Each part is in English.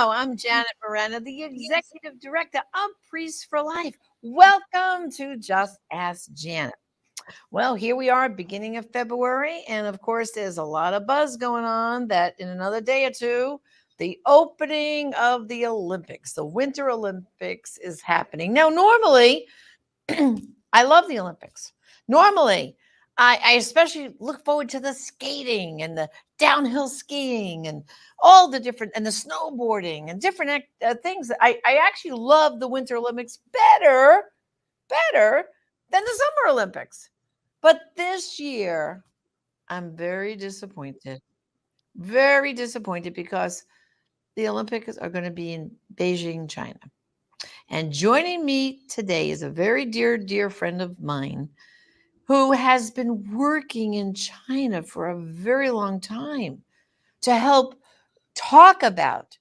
I'm Janet Morena, the Executive Director of Priests for Life. Welcome to Just Ask Janet. Well, here we are, beginning of February, and of course, there's a lot of buzz going on that in another day or two, the opening of the Olympics, the Winter Olympics is happening. Now, normally, I love the Olympics. Normally, I especially look forward to the skating and the downhill skiing and all the different and the snowboarding and different things. I actually love the Winter Olympics better than the Summer Olympics. But this year, I'm very disappointed because the Olympics are going to be in Beijing, China. And joining me today is a very dear friend of mine who has been working in China for a very long time to help talk about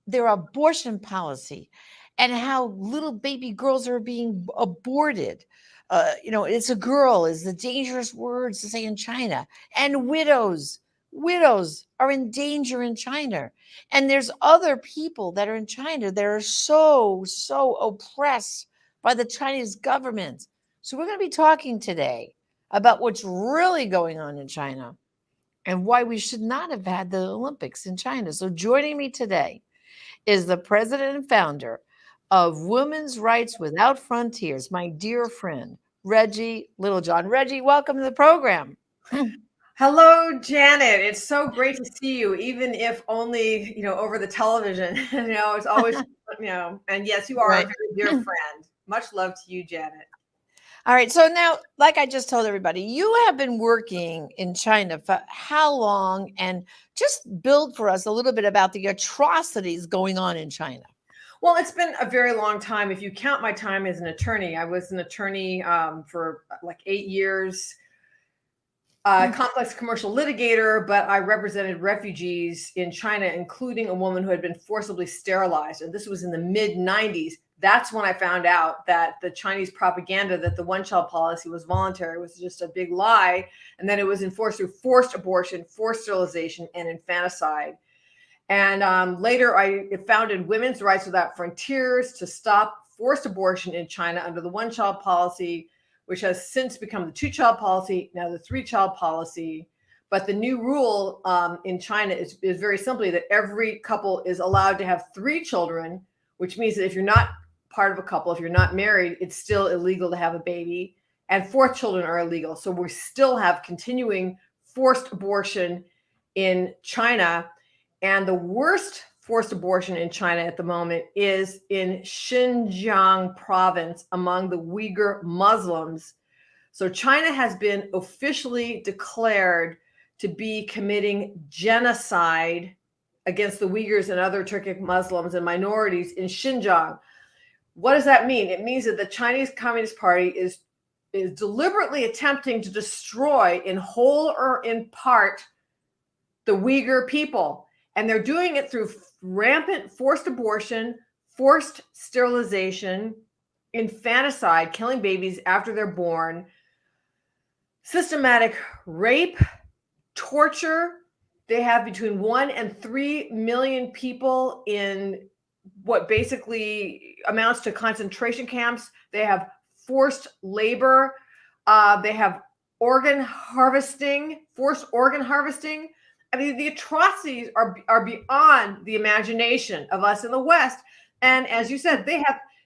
their abortion policy and how little baby girls are being aborted. It's a girl is the dangerous words to say in China, and widows are in danger in China. And there's other people that are in China that are so oppressed by the Chinese government. So we're going to be talking today about what's really going on in China and why we should not have had the Olympics in China. So joining me today is the president and founder of Women's Rights Without Frontiers, my dear friend, Reggie Littlejohn. Reggie, welcome to the program. Hello, Janet. It's so great to see you, even if only, over the television. It's always, and yes, you are a very dear friend. Much love to you, Janet. All right. So now, like I just told everybody, you have been working in China for how long? And just build for us a little bit about the atrocities going on in China. Well, it's been a very long time. If you count my time as an attorney, I was an attorney for like 8 years. Complex commercial litigator, but I represented refugees in China, including a woman who had been forcibly sterilized. And this was in the mid-90s. That's when I found out that the Chinese propaganda that the one-child policy was voluntary was just a big lie. And then it was enforced through forced abortion, forced sterilization, and infanticide. And later I founded Women's Rights Without Frontiers to stop forced abortion in China under the one-child policy, which has since become the two-child policy, now the three-child policy. But the new rule in China is very simply that every couple is allowed to have 3 children, which means that if you're not part of a couple, if you're not married, it's still illegal to have a baby. And 4th children are illegal. So we still have continuing forced abortion in China. And the worst forced abortion in China at the moment is in Xinjiang province among the Uyghur Muslims. So China has been officially declared to be committing genocide against the Uyghurs and other Turkic Muslims and minorities in Xinjiang. What does that mean? It means that the Chinese Communist Party is deliberately attempting to destroy in whole or in part the Uyghur people. And they're doing it through rampant forced abortion, forced sterilization, infanticide, killing babies after they're born, systematic rape, torture. They have between 1 and 3 million people in what basically amounts to concentration camps. They have forced labor. They have organ harvesting, forced organ harvesting. I mean, the atrocities are beyond the imagination of us in the West. And as you said,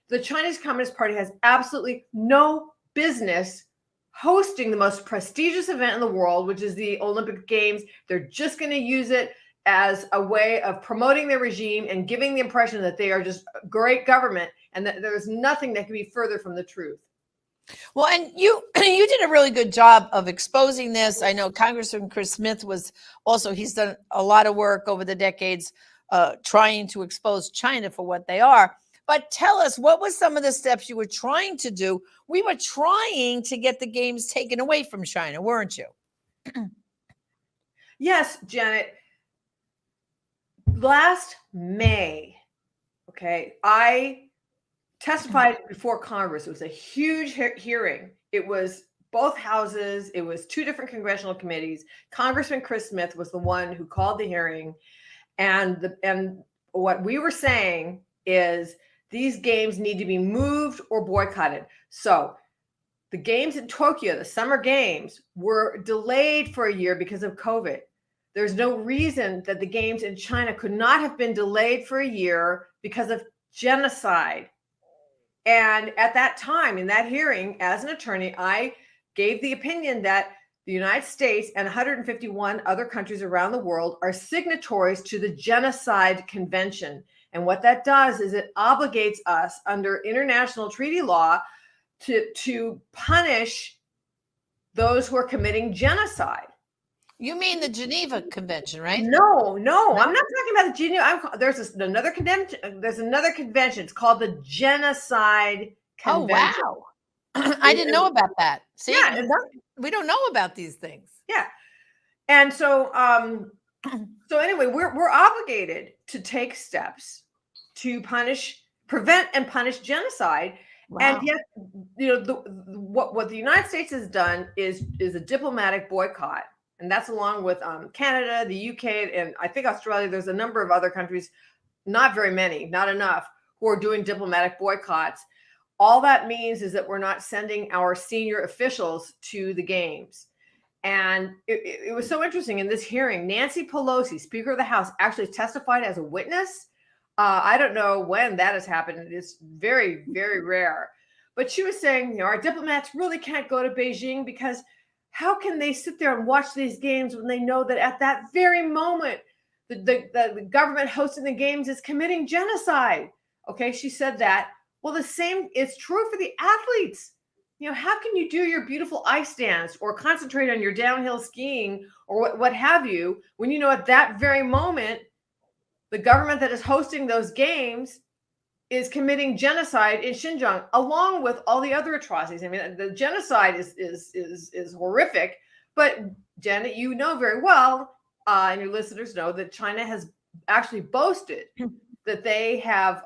the Chinese Communist Party has absolutely no business hosting the most prestigious event in the world, which is the Olympic Games. They're just going to use it as a way of promoting their regime and giving the impression that they are just a great government and that there's nothing that can be further from the truth. Well, and you did a really good job of exposing this. I know Congressman Chris Smith he's done a lot of work over the decades trying to expose China for what they are. But tell us, what was some of the steps you were trying to do? We were trying to get the games taken away from China, weren't you? Yes, Janet. Last May, I testified before Congress. It was a huge hearing. It was both houses. It was 2 different congressional committees. Congressman Chris Smith was the one who called the hearing. And what we were saying is these games need to be moved or boycotted. So the games in Tokyo, the summer games, were delayed for a year because of COVID. There's no reason that the games in China could not have been delayed for a year because of genocide. And at that time, in that hearing, as an attorney, I gave the opinion that the United States and 151 other countries around the world are signatories to the Genocide Convention. And what that does is it obligates us under international treaty law to punish those who are committing genocide. You mean the Geneva Convention, right? No, I'm not talking about the Geneva. There's another convention. There's another convention. It's called the Genocide Convention. Oh, wow. I didn't know about that. See, yeah, we don't know about these things. Yeah. And so anyway, we're obligated to take steps to prevent and punish genocide. Wow. And yet, what the United States has done is a diplomatic boycott. And that's along with Canada, the UK, and I think Australia. There's a number of other countries, not very many, not enough, who are doing diplomatic boycotts. All that means is that we're not sending our senior officials to the games. And it was so interesting in this hearing. Nancy Pelosi, Speaker of the House, actually testified as a witness. I don't know when that has happened. It's very, very rare. But she was saying, our diplomats really can't go to Beijing because how can they sit there and watch these games when they know that at that very moment, the government hosting the games is committing genocide? Okay, she said that. Well, the same is true for the athletes. How can you do your beautiful ice dance or concentrate on your downhill skiing or what have you when at that very moment, the government that is hosting those games is committing genocide in Xinjiang, along with all the other atrocities. I mean, the genocide is horrific. But Janet, you know very well, and your listeners know that China has actually boasted that they have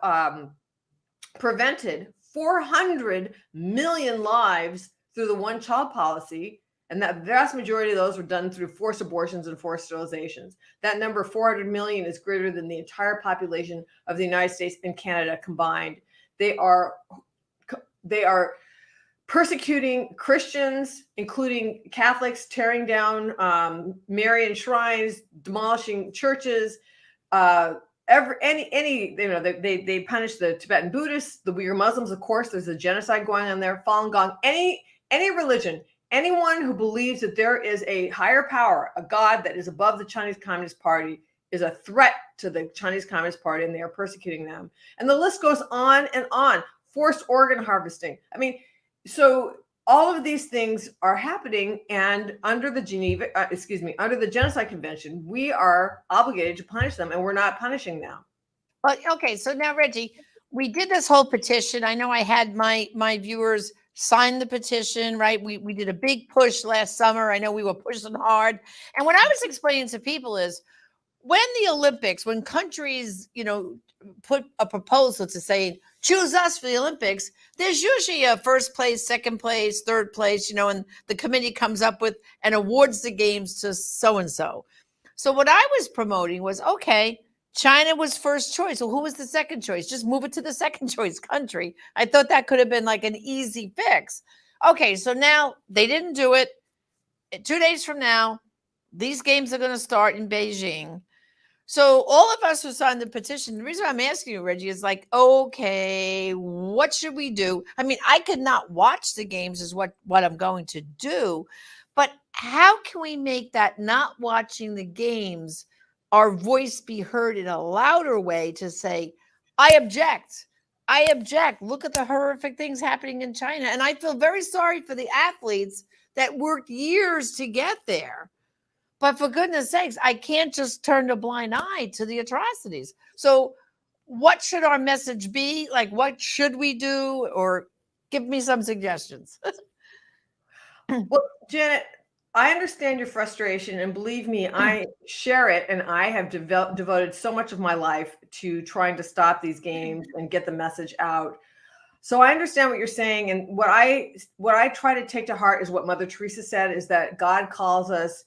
prevented 400 million lives through the one-child policy, and that vast majority of those were done through forced abortions and forced sterilizations. That number, 400 million, is greater than the entire population of the United States and Canada combined. They are persecuting Christians, including Catholics, tearing down Marian shrines, demolishing churches. They punish the Tibetan Buddhists, the Uyghur Muslims. Of course, there's a genocide going on there. Falun Gong, any religion. Anyone who believes that there is a higher power, a God that is above the Chinese Communist Party, is a threat to the Chinese Communist Party, and they are persecuting them. And the list goes on and on. Forced organ harvesting. I mean, so all of these things are happening, and under the under the Genocide Convention, we are obligated to punish them, and we're not punishing them. But okay, so now, Reggie, we did this whole petition. I know I had my viewers sign the petition, right? We did a big push last summer. I know we were pushing hard. And what I was explaining to people is when the Olympics, when countries, put a proposal to say, choose us for the Olympics, there's usually a first place, second place, third place, and the committee comes up with and awards the games to so-and-so. So what I was promoting was, okay, China was first choice. So who was the second choice? Just move it to the second choice country. I thought that could have been like an easy fix. Okay, so now they didn't do it. 2 days from now, these games are going to start in Beijing. So all of us who signed the petition, the reason I'm asking you, Reggie, is like, okay, what should we do? I mean, I could not watch the games is what I'm going to do. But how can we make that not watching the games, our voice be heard in a louder way to say, I object. I object. Look at the horrific things happening in China. And I feel very sorry for the athletes that worked years to get there. But for goodness sakes, I can't just turn a blind eye to the atrocities. So what should our message be? Like, what should we do? Or give me some suggestions. Well, Janet, I understand your frustration, and believe me, I share it, and I have devoted so much of my life to trying to stop these games and get the message out. So I understand what you're saying, and what I try to take to heart is what Mother Teresa said, is that God calls us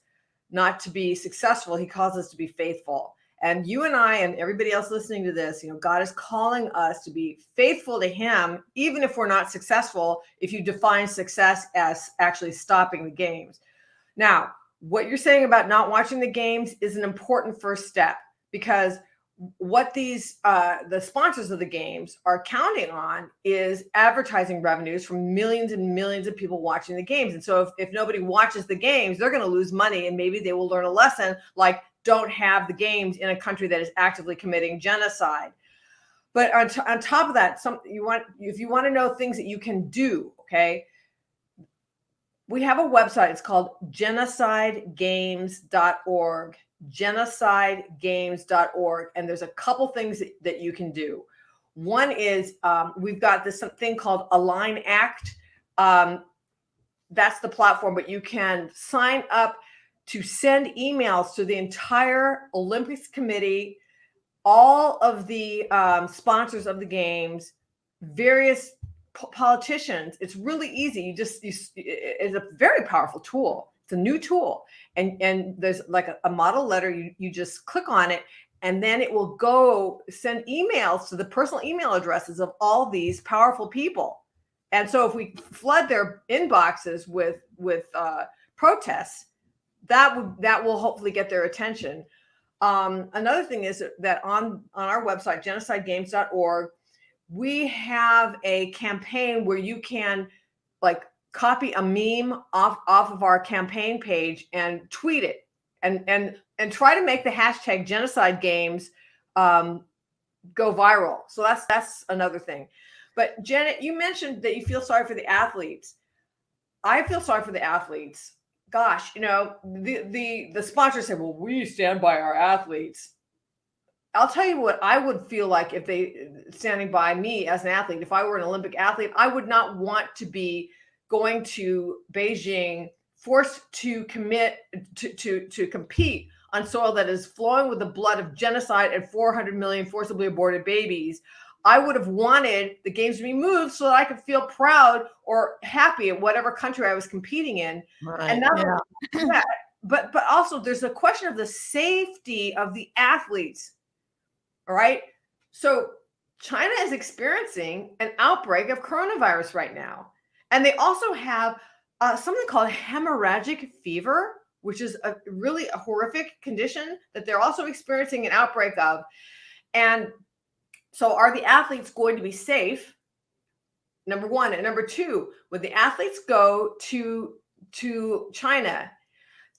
not to be successful, he calls us to be faithful. And you and I and everybody else listening to this, God is calling us to be faithful to him, even if we're not successful, if you define success as actually stopping the games. Now, what you're saying about not watching the games is an important first step, because what these the sponsors of the games are counting on is advertising revenues from millions and millions of people watching the games. And so if nobody watches the games, they're going to lose money, and maybe they will learn a lesson like don't have the games in a country that is actively committing genocide. But on top of that, if you want to know things that you can do, okay, we have a website. It's called genocidegames.org. genocidegames.org. And there's a couple things that you can do. One is we've got this thing called Align Act. That's the platform, but you can sign up to send emails to the entire Olympics Committee, all of the sponsors of the games, various politicians. It's really easy. It's a very powerful tool. It's a new tool. And there's like a model letter. You just click on it, and then it will go send emails to the personal email addresses of all these powerful people. And so if we flood their inboxes with protests, that will hopefully get their attention. Another thing is that on our website, genocidegames.org, we have a campaign where you can like copy a meme off of our campaign page and tweet it and try to make the hashtag genocide games go viral. So that's another thing. But Janet, you mentioned that you feel sorry for the athletes. I feel sorry for the athletes. Gosh, the sponsors say, well, we stand by our athletes. I'll tell you what I would feel like if they standing by me as an athlete. If I were an Olympic athlete, I would not want to be going to Beijing forced to commit to compete on soil that is flowing with the blood of genocide and 400 million forcibly aborted babies. I would have wanted the games to be moved so that I could feel proud or happy at whatever country I was competing in. Right. And that, but also there's a question of the safety of the athletes. All right. So China is experiencing an outbreak of coronavirus right now. And they also have something called hemorrhagic fever, which is a horrific condition that they're also experiencing an outbreak of. And so are the athletes going to be safe? Number one. And number two, when the athletes go to China,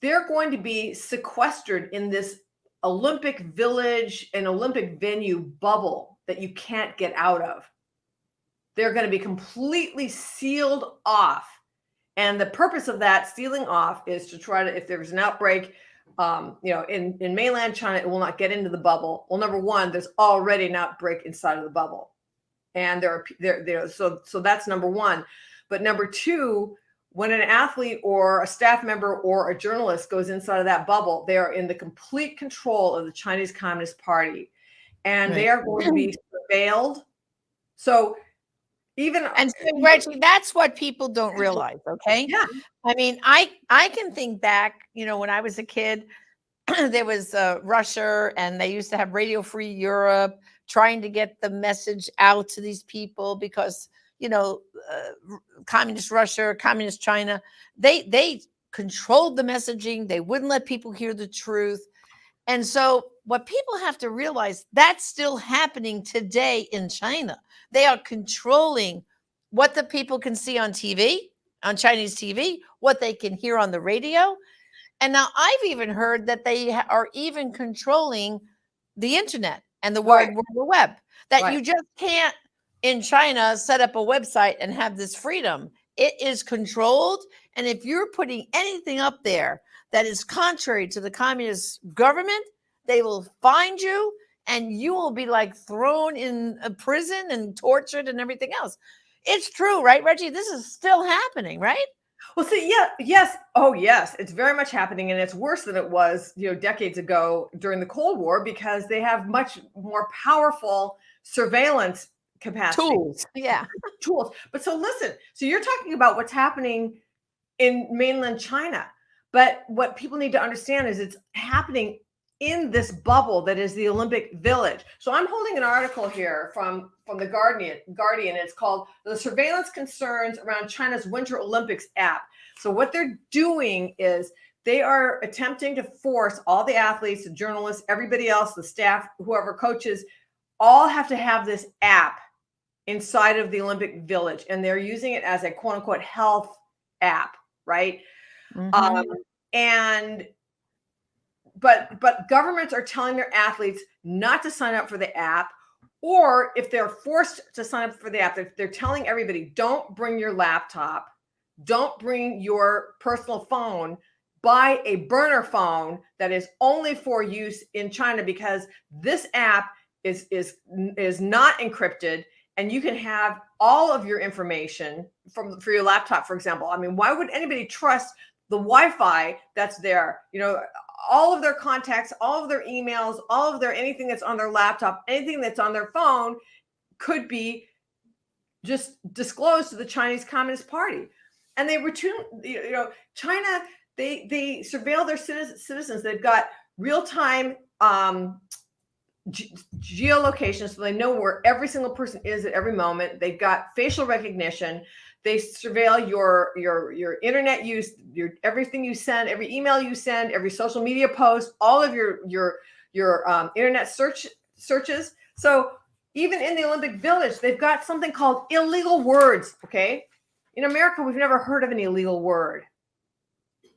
they're going to be sequestered in this Olympic village and Olympic venue bubble that you can't get out of. They're going to be completely sealed off. And the purpose of that sealing off is to try to, if there's an outbreak, in mainland China, it will not get into the bubble. Well, number one, there's already an outbreak inside of the bubble. And so that's number one. But number two, when an athlete or a staff member or a journalist goes inside of that bubble, they are in the complete control of the Chinese Communist Party, and they are going to be surveilled. So Reggie, that's what people don't realize. Okay. Yeah. I mean, I can think back, when I was a kid, there was Russia, and they used to have Radio Free Europe trying to get the message out to these people because, communist Russia, communist China, they controlled the messaging. They wouldn't let people hear the truth. And so what people have to realize, that's still happening today in China. They are controlling what the people can see on TV, on Chinese TV, what they can hear on the radio. And now I've even heard that they are even controlling the internet and the World Web, that you just can't in China set up a website and have this freedom. It is controlled. And if you're putting anything up there that is contrary to the communist government, they will find you and you will be like thrown in a prison and tortured and everything else. It's true, right, Reggie? This is still happening, right? Well, see, yes. Oh, yes. It's very much happening. And it's worse than it was, decades ago during the Cold War, because they have much more powerful surveillance capacity. Tools. Yeah. Tools. But so listen, so you're talking about what's happening in mainland China. But what people need to understand is it's happening in this bubble that is the Olympic Village. So I'm holding an article here from the Guardian. It's called "The Surveillance Concerns Around China's Winter Olympics App." So what they're doing is they are attempting to force all the athletes, the journalists, everybody else, the staff, whoever coaches, all have to have this app inside of the Olympic Village, and they're using it as a quote unquote health app, right? And but governments are telling their athletes not to sign up for the app, or if they're forced to sign up for the app, they're telling everybody, don't bring your laptop, don't bring your personal phone, buy a burner phone that is only for use in China, because this app is not encrypted, and you can have all of your information for your laptop, for example. I mean, why would anybody trust the Wi-Fi that's there? You know, all of their contacts, all of their emails, all of their anything that's on their laptop, anything that's on their phone could be just disclosed to the Chinese Communist Party. And they China, they surveil their citizens. They've got real-time geolocation, so they know where every single person is at every moment. They've got facial recognition. They surveil your internet use, your everything you send, every email you send, every social media post, all of your internet searches. So even in the Olympic Village, they've got something called illegal words. Okay, in America, we've never heard of an illegal word.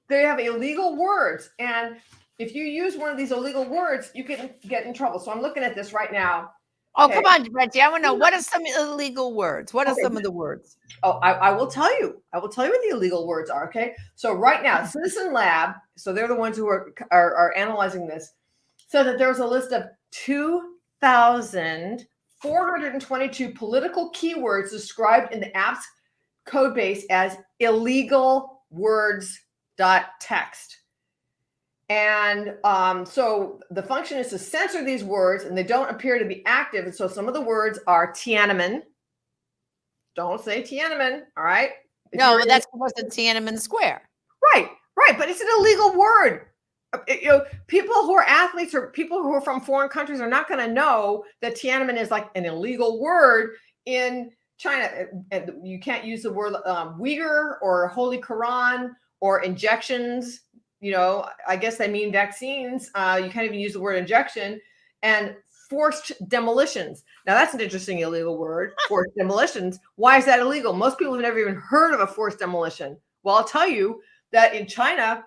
They have illegal words, and if you use one of these illegal words, you can get in trouble. So I'm looking at this right now. Oh, come on, Reggie. I want to know, what are some illegal words? What are some of the words? Oh, I will tell you. I will tell you what the illegal words are. Okay. So right now, Citizen Lab, so they're the ones who are analyzing this, so that there's a list of 2,422 political keywords described in the app's code base as illegal words.txt. And so the function is to censor these words, and they don't appear to be active. And so some of the words are Tiananmen. Don't say Tiananmen, all right? No, that's supposed to Tiananmen Square. Right. But it's an illegal word. People who are athletes or people who are from foreign countries are not going to know that Tiananmen is like an illegal word in China. You can't use the word Uyghur or Holy Quran or injections. I guess they mean vaccines. You can't even use the word injection. And forced demolitions. Now, that's an interesting illegal word, forced demolitions. Why is that illegal? Most people have never even heard of a forced demolition. Well, I'll tell you that in China,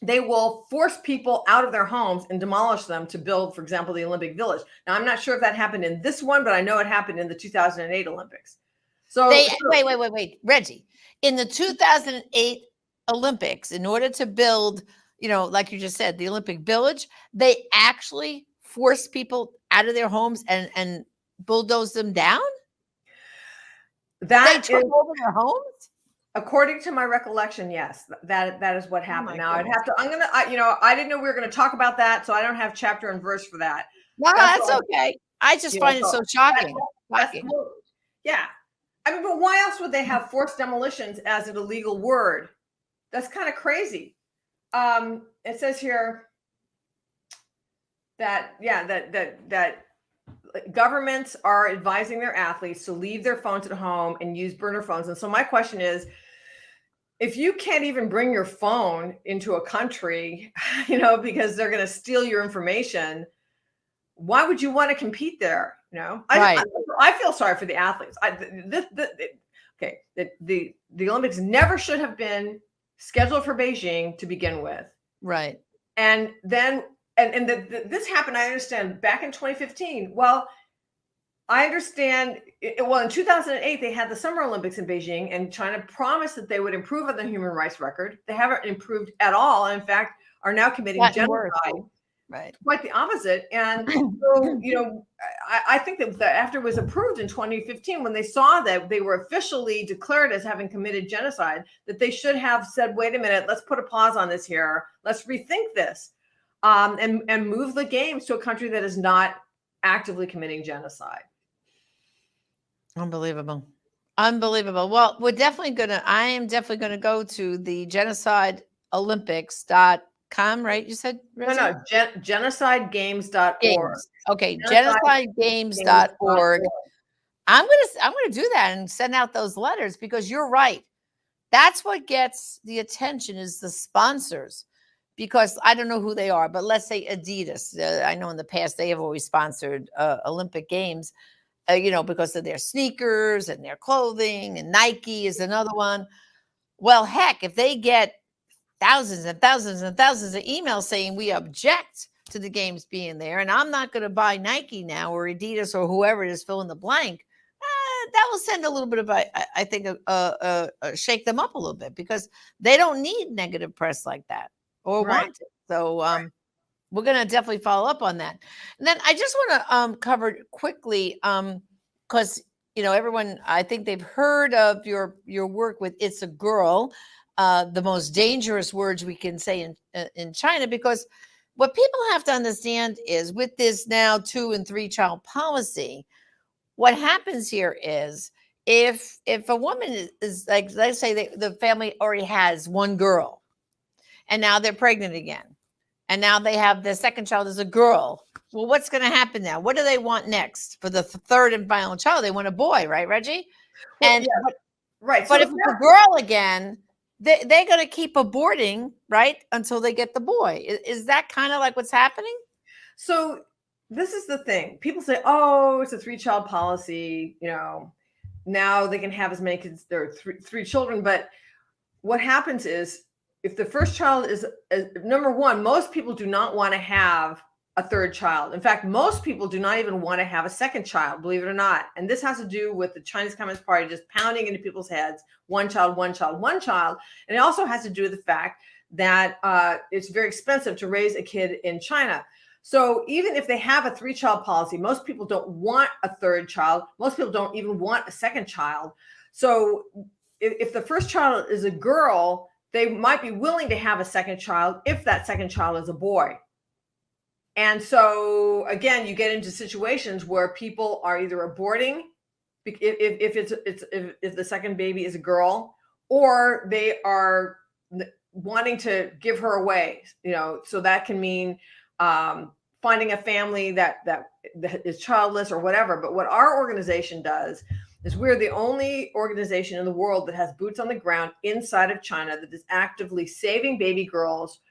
they will force people out of their homes and demolish them to build, for example, the Olympic Village. Now, I'm not sure if that happened in this one, but I know it happened in the 2008 Olympics. So wait, Reggie. In the 2008 Olympics, in order to build, like you just said, the Olympic Village, they actually forced people out of their homes and bulldoze them down? They took over their homes? According to my recollection, yes, that is what happened. Now I'd have to, I didn't know we were going to talk about that, so I don't have chapter and verse for that. No, that's okay. I just find it so shocking. Yeah. I mean, but why else would they have forced demolitions as an illegal word? That's kind of crazy. It says here that governments are advising their athletes to leave their phones at home and use burner phones. And so my question is, if you can't even bring your phone into a country, because they're going to steal your information, why would you want to compete there? I feel sorry for the athletes. The Olympics never should have been scheduled for Beijing to begin with. Right. And then this happened, I understand, back in 2015. Well, I understand. In 2008, they had the Summer Olympics in Beijing, and China promised that they would improve on the human rights record. They haven't improved at all, and in fact, are now committing genocide. Right. Quite the opposite. And so, I think that after it was approved in 2015, when they saw that they were officially declared as having committed genocide, that they should have said, wait a minute, let's put a pause on this here. Let's rethink this. And move the games to a country that is not actively committing genocide. Unbelievable. Well, I am definitely going to go to the genocide Olympics com, right? You said, No, Reggie? genocidegames.org. Games. Okay, Genocidegames.org. genocidegames.org. I'm gonna do that and send out those letters because you're right. That's what gets the attention is the sponsors. Because I don't know who they are, but let's say Adidas. I know in the past they have always sponsored Olympic Games, because of their sneakers and their clothing, and Nike is another one. Well, heck, if they get thousands and thousands and thousands of emails saying we object to the games being there, and I'm not going to buy Nike now or Adidas or whoever it is, fill in the blank. That will send a little bit of, I think, shake them up a little bit because they don't need negative press like that or Right. want it. So we're going to definitely follow up on that. And then I just want to cover quickly because everyone, I think they've heard of your work with It's a Girl, the most dangerous words we can say in China, because what people have to understand is with this now 2 and 3 child policy, what happens here is if a woman is like, let's say the family already has one girl and now they're pregnant again, and now they have the second child as a girl. Well, what's going to happen now? What do they want next for the third and final child? They want a boy, right, Reggie? Well, And yeah, right. but if it's a girl again, they're going to keep aborting, right, until they get the boy. Is that kind of like what's happening? So this is the thing. People say, "Oh, it's a 3-child policy." Now they can have as many kids. There are three children, but what happens is, if the first child is number one, most people do not want to have a third child. In fact, most people do not even want to have a second child, believe it or not. And this has to do with the Chinese Communist Party just pounding into people's heads, one child, one child, one child. And it also has to do with the fact that it's very expensive to raise a kid in China. So even if they have a 3-child policy, most people don't want a third child. Most people don't even want a second child. So if the first child is a girl, they might be willing to have a second child if that second child is a boy. And so again, you get into situations where people are either aborting if the second baby is a girl, or they are wanting to give her away. So that can mean finding a family that is childless or whatever. But what our organization does is we're the only organization in the world that has boots on the ground inside of China that is actively saving baby girls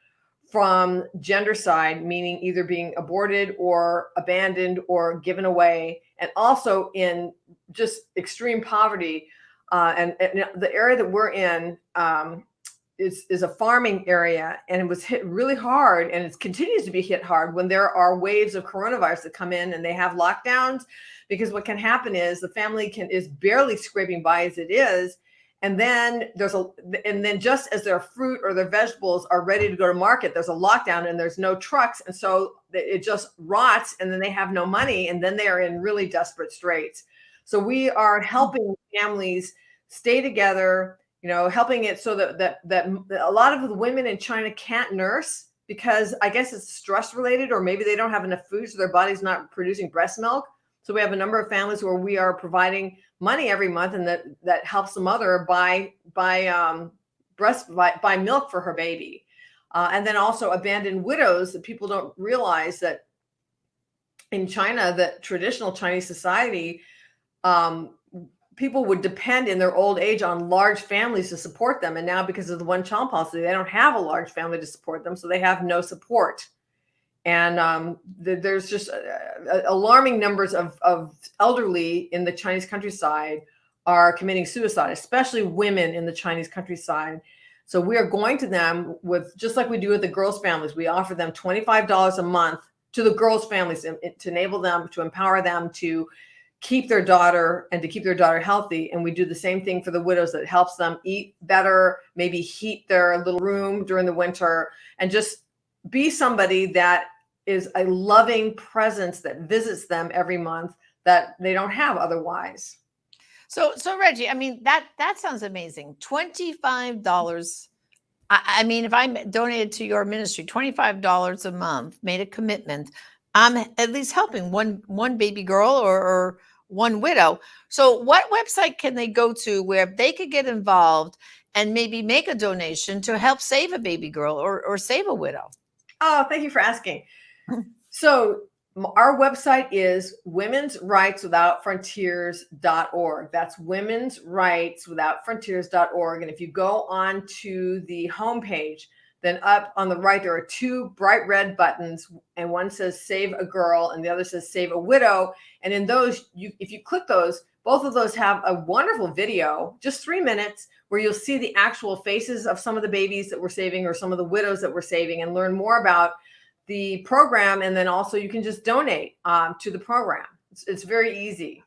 from gendercide, meaning either being aborted or abandoned or given away, and also in just extreme poverty. And the area that we're in is a farming area, and it was hit really hard, and it continues to be hit hard when there are waves of coronavirus that come in and they have lockdowns, because what can happen is the family is barely scraping by as it is. And then just as their fruit or their vegetables are ready to go to market, there's a lockdown and there's no trucks. And so it just rots, and then they have no money, and then they are in really desperate straits. So we are helping families stay together, helping it so that a lot of the women in China can't nurse because I guess it's stress related, or maybe they don't have enough food, so their body's not producing breast milk. So we have a number of families where we are providing money every month, and that helps the mother buy milk for her baby. And then also abandoned widows, that people don't realize that in China, that traditional Chinese society, people would depend in their old age on large families to support them. And now, because of the 1-child policy, they don't have a large family to support them. So they have no support. And there's just alarming numbers of elderly in the Chinese countryside are committing suicide, especially women in the Chinese countryside. So we are going to them with, just like we do with the girls' families, we offer them $25 a month to the girls' families to enable them, to empower them to keep their daughter and to keep their daughter healthy. And we do the same thing for the widows, that helps them eat better, maybe heat their little room during the winter, and just be somebody that is a loving presence that visits them every month that they don't have otherwise. So Reggie, I mean, that sounds amazing. $25. I mean, if I donated to your ministry $25 a month, made a commitment, I'm at least helping one baby girl or one widow. So what website can they go to where they could get involved and maybe make a donation to help save a baby girl or save a widow? Oh, thank you for asking. So our website is womensrightswithoutfrontiers.org. That's womensrightswithoutfrontiers.org. And if you go on to the homepage, then up on the right, there are two bright red buttons, and one says Save a Girl and the other says Save a Widow. And in those, if you click those, both of those have a wonderful video, just 3 minutes, where you'll see the actual faces of some of the babies that we're saving or some of the widows that we're saving, and learn more about the program. And then also you can just donate to the program. It's very easy.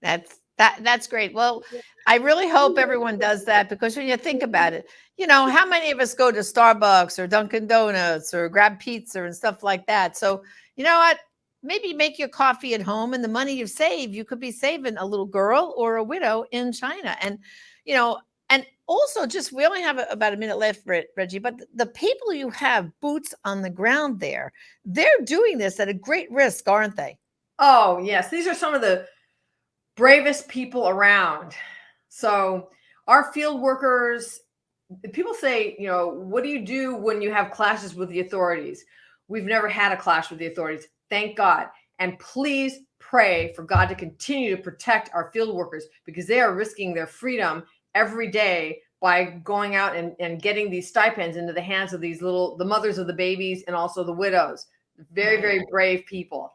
That's great. Well, I really hope everyone does that, because when you think about it, how many of us go to Starbucks or Dunkin' Donuts or grab pizza and stuff like that? So, you know what? Maybe make your coffee at home, and the money you save, you could be saving a little girl or a widow in China. And, and also, we only have about a minute left, Reggie, but the people you have boots on the ground there, they're doing this at a great risk, aren't they? Oh, yes. These are some of the bravest people around. So our field workers, people say, what do you do when you have clashes with the authorities? We've never had a clash with the authorities. Thank God. And please pray for God to continue to protect our field workers, because they are risking their freedom every day by going out and getting these stipends into the hands of the mothers of the babies and also the widows. Very, very brave people.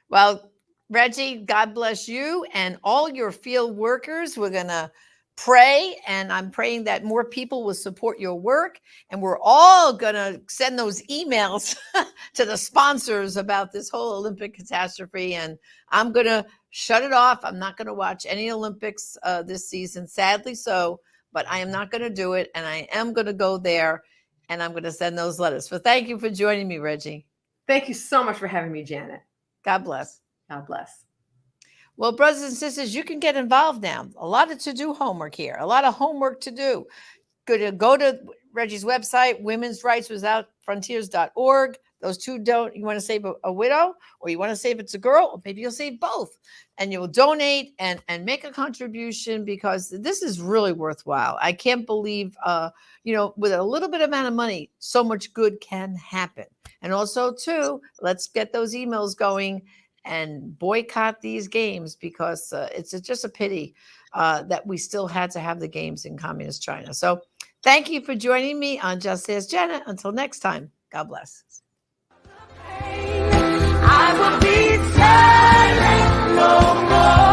Well, Reggie, God bless you and all your field workers. We're going to pray, and I'm praying that more people will support your work, and we're all going to send those emails to the sponsors about this whole Olympic catastrophe. And I'm going to shut it off. I'm not going to watch any Olympics this season, sadly so, but I am not going to do it. And I am going to go there, and I'm going to send those letters. So thank you for joining me, Reggie. Thank you so much for having me, Janet. God bless. God bless. Well, brothers and sisters, you can get involved now. A lot of to-do homework here, a lot of homework to do. Go to Reggie's website, womensrightswithoutfrontiers.org. Those two you want to save a widow, or you want to save it's a girl, or maybe you'll save both. And you'll donate and make a contribution, because this is really worthwhile. I can't believe, with a little bit amount of money, so much good can happen. And also, too, let's get those emails going and boycott these games, because it's just a pity that we still had to have the games in communist China. So thank you for joining me on Just Ask Janet. Until next time, God bless. I will be silent no more.